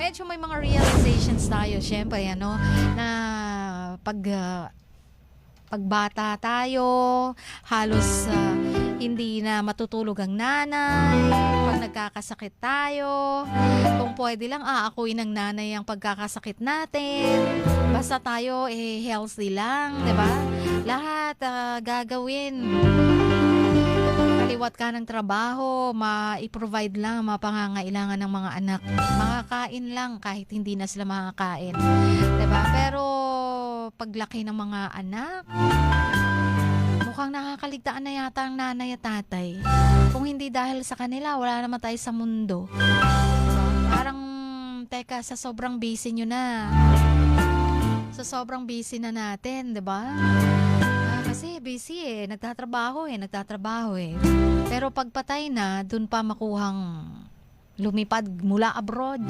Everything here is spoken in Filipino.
medyo may mga realizations tayo, syempre, ano, na pagbata tayo, halos hindi na matutulog ang nanay, pag nagkakasakit tayo, kung pwede lang aakuin ng nanay ang pagkakasakit natin, basta tayo healthy lang, 'di ba? Lahat gagawin. Kaliwat ka ng trabaho, i-provide lang ang mga pangangailangan ng mga anak. Makakain lang kahit hindi na sila makakain. 'Di ba? Pero paglaki ng mga anak, mukhang nakakaligtaan na yata ang nanay at tatay. Kung hindi dahil sa kanila, wala naman tayo sa mundo. Parang, teka, sa sobrang busy nyo na. Sa sobrang busy na natin, di ba? Kasi busy nagtatrabaho eh. Pero pagpatay na, dun pa makuhang lumipad mula abroad.